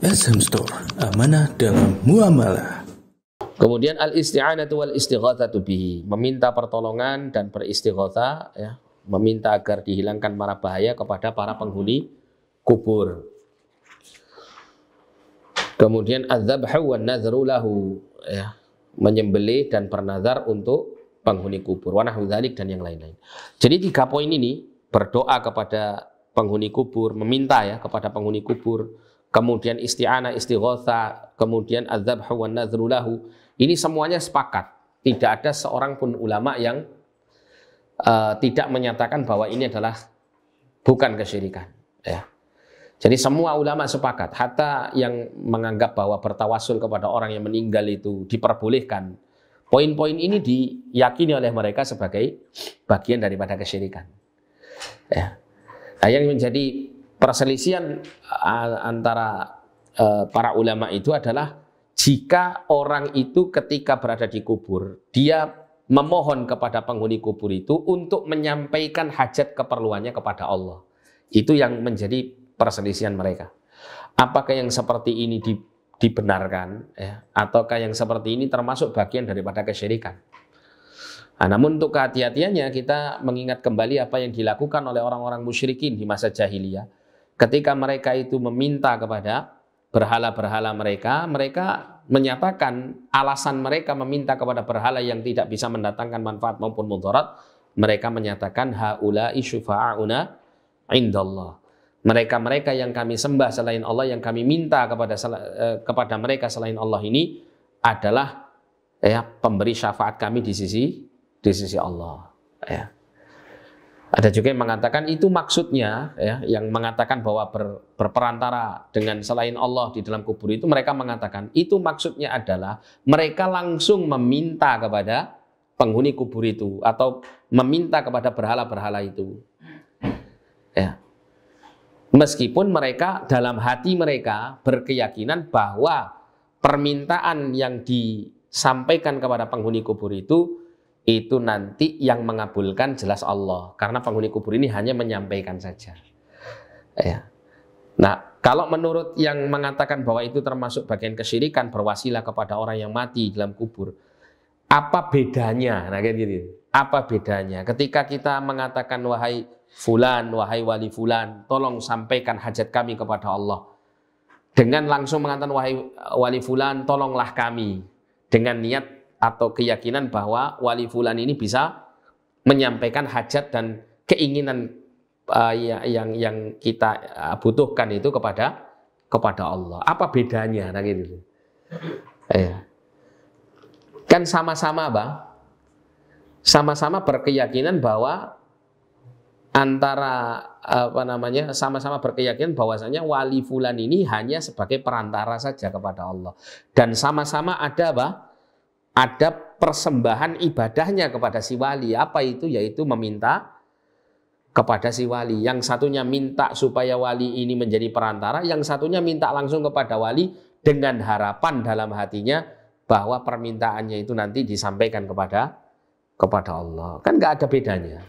SM Store, amanah dalam muamalah. Kemudian al-isti'anatu wal istighatsatu bihi, meminta pertolongan dan beristighatsah, ya, meminta agar dihilangkan mara bahaya kepada para penghuni kubur. Kemudian adzabhu wan nadhru lahu, ya, menyembelih dan bernazar untuk penghuni kubur, wa nahwu dzalik dan yang lain-lain. Jadi 3 poin ini, berdoa kepada penghuni kubur, meminta ya kepada penghuni kubur, kemudian isti'anah, istighatsah, kemudian adzabhu wan nadhru lahu. Ini semuanya sepakat. Tidak ada seorang pun ulama yang tidak menyatakan bahwa ini adalah bukan kesyirikan. Ya. Jadi semua ulama sepakat. Hatta yang menganggap bahwa bertawasul kepada orang yang meninggal itu diperbolehkan. Poin-poin ini diyakini oleh mereka sebagai bagian daripada kesyirikan. Ya. Nah, yang menjadi perselisihan antara para ulama itu adalah jika orang itu ketika berada di kubur, dia memohon kepada penghuni kubur itu untuk menyampaikan hajat keperluannya kepada Allah. Itu yang menjadi perselisihan mereka. Apakah yang seperti ini dibenarkan, ya, ataukah yang seperti ini termasuk bagian daripada kesyirikan? Nah, namun untuk kehati-hatiannya kita mengingat kembali apa yang dilakukan oleh orang-orang musyrikin di masa jahiliyah. Ketika mereka itu meminta kepada berhala-berhala mereka, mereka menyatakan alasan mereka meminta kepada berhala yang tidak bisa mendatangkan manfaat maupun mudarat. Mereka menyatakan haula'i syufa'auna indallah. Mereka-mereka yang kami sembah selain Allah, yang kami minta kepada mereka selain Allah ini adalah ya pemberi syafaat kami di sisi Allah. Ya. Ada juga yang mengatakan itu maksudnya, ya, yang mengatakan bahwa berperantara dengan selain Allah di dalam kubur itu, mereka mengatakan itu maksudnya adalah mereka langsung meminta kepada penghuni kubur itu atau meminta kepada berhala-berhala itu. Ya. Meskipun mereka dalam hati mereka berkeyakinan bahwa permintaan yang disampaikan kepada penghuni kubur itu nanti yang mengabulkan jelas Allah, karena penghuni kubur ini hanya menyampaikan saja. Ya. Nah, kalau menurut yang mengatakan bahwa itu termasuk bagian kesyirikan, berwasilah kepada orang yang mati dalam kubur, apa bedanya? Nah, kayak gitu. Apa bedanya? Ketika kita mengatakan wahai fulan, wahai wali fulan, tolong sampaikan hajat kami kepada Allah, dengan langsung mengatakan wahai wali fulan, tolonglah kami, dengan niat atau keyakinan bahwa wali fulan ini bisa menyampaikan hajat dan keinginan yang kita butuhkan itu kepada Allah. Apa bedanya? Nah, gitu. Kan sama-sama, Bang. Sama-sama berkeyakinan bahwa sama-sama berkeyakinan bahwasanya wali fulan ini hanya sebagai perantara saja kepada Allah, dan sama-sama ada persembahan ibadahnya kepada si wali. Apa itu? Yaitu meminta kepada si wali. Yang satunya minta supaya wali ini menjadi perantara, yang satunya minta langsung kepada wali dengan harapan dalam hatinya bahwa permintaannya itu nanti disampaikan kepada Allah. Kan nggak ada bedanya.